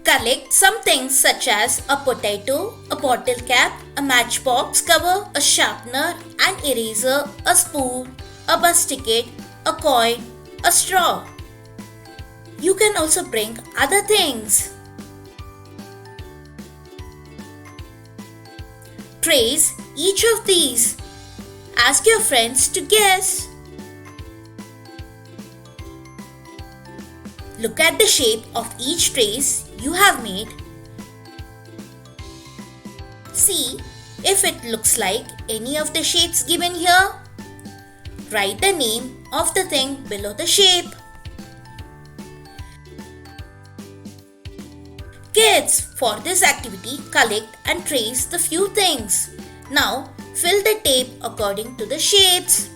Collect some things such as a potato, a bottle cap, a matchbox cover, a sharpener, an eraser, a spoon, a bus ticket, a coin, a straw. You can also bring other things. Trace each of these. Ask your friends to guess. Look at the shape of each trace you have made. See if it looks like any of the shapes given here. Write the name of the thing below the shape. Kids, for this activity, collect and trace the few things. Now, fill the tape according to the shapes.